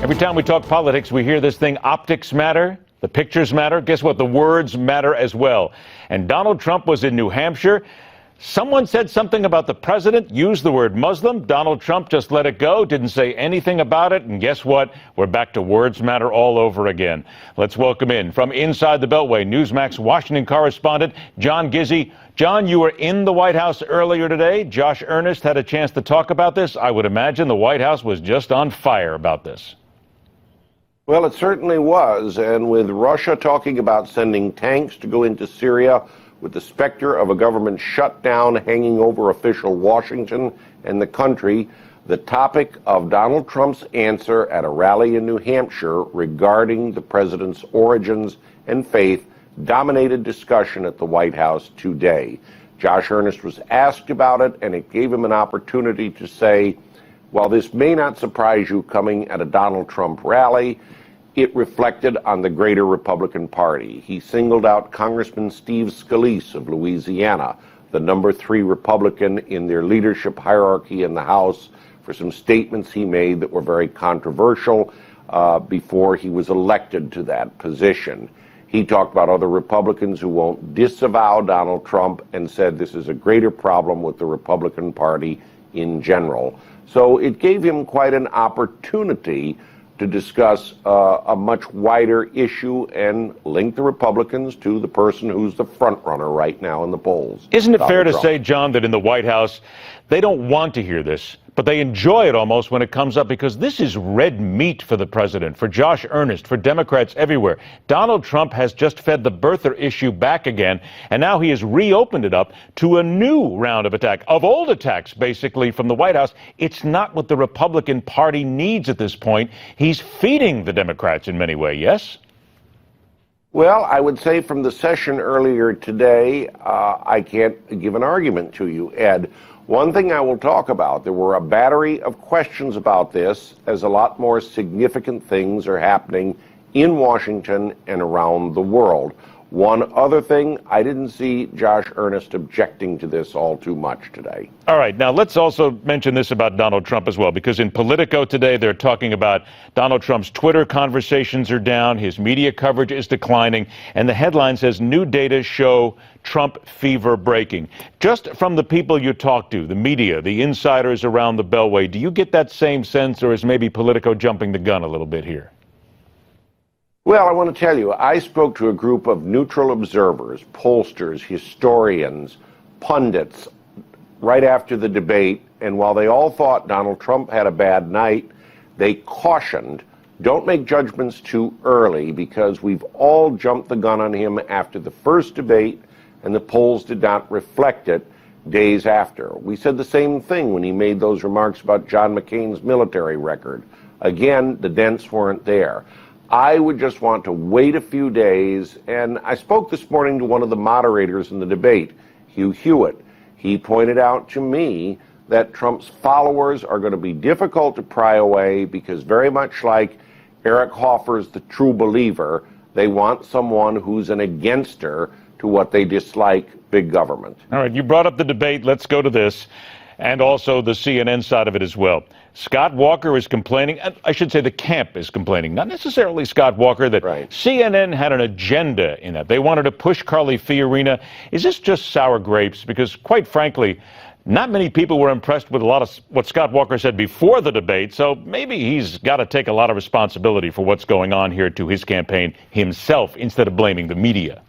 Every time we talk politics, we hear this thing, optics matter, the pictures matter. Guess what? The words matter as well. And Donald Trump was in New Hampshire. Someone said something about the president, used the word Muslim. Donald Trump just let it go, didn't say anything about it. And guess what? We're back to words matter all over again. Let's welcome in from inside the Beltway, Newsmax Washington correspondent John Gizzi. John, you were in the White House earlier today. Josh Earnest had a chance to talk about this. I would imagine the White House was just on fire about this. Well, it certainly was. And with Russia talking about sending tanks to go into Syria, with the specter of a government shutdown hanging over official Washington and the country, the topic of Donald Trump's answer at a rally in New Hampshire regarding the president's origins and faith dominated discussion at the White House today. Josh Earnest was asked about it, and it gave him an opportunity to say, while this may not surprise you coming at a Donald Trump rally, it reflected on the greater Republican Party. He singled out Congressman Steve Scalise of Louisiana, the number 3 Republican in their leadership hierarchy in the House, for some statements he made that were very controversial before he was elected to that position. He talked about other Republicans who won't disavow Donald Trump and said this is a greater problem with the Republican Party in general. So it gave him quite an opportunity to discuss a much wider issue and link the Republicans to the person who's the front runner right now in the polls. Isn't it fair to Trump. say, John, that in the White House, they don't want to hear this, but they enjoy it almost when it comes up because this is red meat for the president, for Josh Earnest, for Democrats everywhere. Donald Trump has just fed the birther issue back again, and now he has reopened it up to a new round of attack, of old attacks, basically, from the White House. It's not what the Republican Party needs at this point. He's feeding the Democrats in many ways, yes? Well, I would say from the session earlier today, I can't give an argument to you, Ed. One thing I will talk about, there were a battery of questions about this, as a lot more significant things are happening in Washington and around the world. One other thing, I didn't see Josh Earnest objecting to this all too much today. All right, now let's also mention this about Donald Trump as well, because in Politico today, they're talking about Donald Trump's Twitter conversations are down, his media coverage is declining, and the headline says, new data show Trump fever breaking. Just from the people you talk to, the media, the insiders around the Beltway, do you get that same sense, or is maybe Politico jumping the gun a little bit here? Well, I want to tell you, I spoke to a group of neutral observers, pollsters, historians, pundits, right after the debate, and while they all thought Donald Trump had a bad night, they cautioned, don't make judgments too early, because we've all jumped the gun on him after the first debate, and the polls did not reflect it days after. We said the same thing when he made those remarks about John McCain's military record. Again, the dents weren't there. I would just want to wait a few days, and I spoke this morning to one of the moderators in the debate, Hugh Hewitt. He pointed out to me that Trump's followers are going to be difficult to pry away because, very much like Eric Hoffer's The True Believer, they want someone who's an againster to what they dislike, big government. All right, you brought up the debate. Let's go to this, and also the CNN side of it as well. Scott Walker is complaining, I should say the camp is complaining, not necessarily Scott Walker, that right. CNN had an agenda in that. They wanted to push Carly Fiorina. Is this just sour grapes? Because, quite frankly, not many people were impressed with a lot of what Scott Walker said before the debate, so maybe he's got to take a lot of responsibility for what's going on here to his campaign himself instead of blaming the media.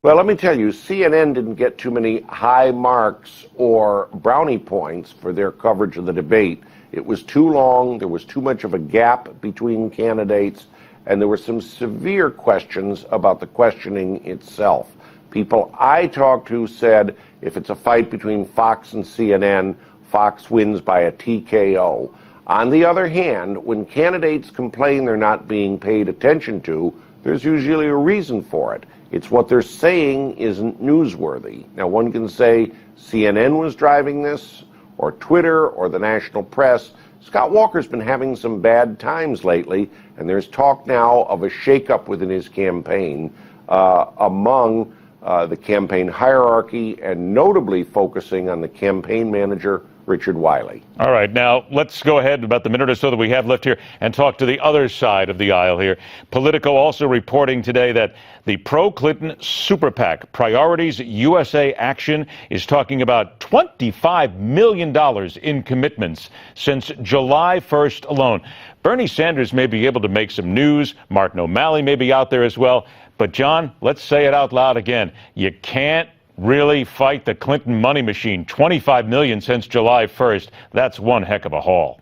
Well, let me tell you, CNN didn't get too many high marks or brownie points for their coverage of the debate. It was too long, there was too much of a gap between candidates, and there were some severe questions about the questioning itself. People I talked to said if it's a fight between Fox and CNN, Fox wins by a TKO. On the other hand, when candidates complain they're not being paid attention to, there's usually a reason for it. It's what they're saying isn't newsworthy. Now, one can say CNN was driving this, or Twitter, or the national press. Scott Walker's been having some bad times lately, and there's talk now of a shakeup within his campaign among the campaign hierarchy, and notably focusing on the campaign manager Richard Wiley. All right, now let's go ahead about the minute or so that we have left here and talk to the other side of the aisle here. Politico also reporting today that the pro-Clinton super PAC, Priorities USA Action, is talking about $25 million in commitments since July 1st alone. Bernie Sanders may be able to make some news. Martin O'Malley may be out there as well. But, John, let's say it out loud again. You can't really fight the Clinton money machine. $25 million since July 1st. That's one heck of a haul.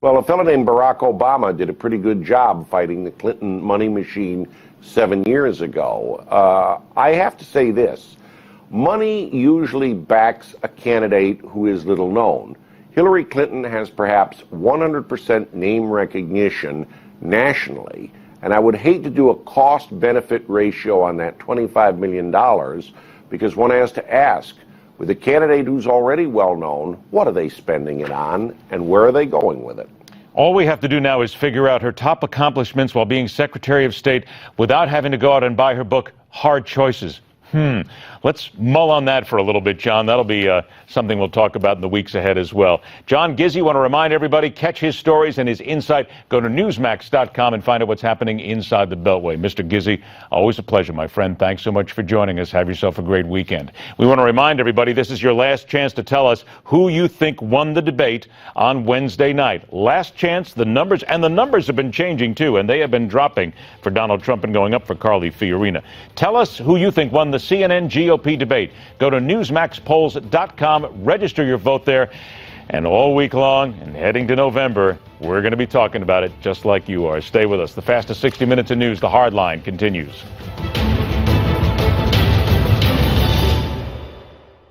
Well, a fellow named Barack Obama did a pretty good job fighting the Clinton money machine 7 years ago. I have to say this. Money usually backs a candidate who is little known. Hillary Clinton has perhaps 100% name recognition nationally. And I would hate to do a cost-benefit ratio on that $25 million because one has to ask, with a candidate who's already well-known, what are they spending it on and where are they going with it? All we have to do now is figure out her top accomplishments while being Secretary of State without having to go out and buy her book, Hard Choices. Let's mull on that for a little bit, John. That'll be something we'll talk about in the weeks ahead as well. John Gizzi, want to remind everybody, catch his stories and his insight. Go to Newsmax.com and find out what's happening inside the Beltway. Mr. Gizzi, always a pleasure, my friend. Thanks so much for joining us. Have yourself a great weekend. We want to remind everybody, this is your last chance to tell us who you think won the debate on Wednesday night. Last chance, the numbers have been changing too, and they have been dropping for Donald Trump and going up for Carly Fiorina. Tell us who you think won the CNN GOP debate. Go to NewsmaxPolls.com, register your vote there, and all week long and heading to November, we're going to be talking about it just like you are. Stay with us. The fastest 60 minutes of news, The Hard Line, continues.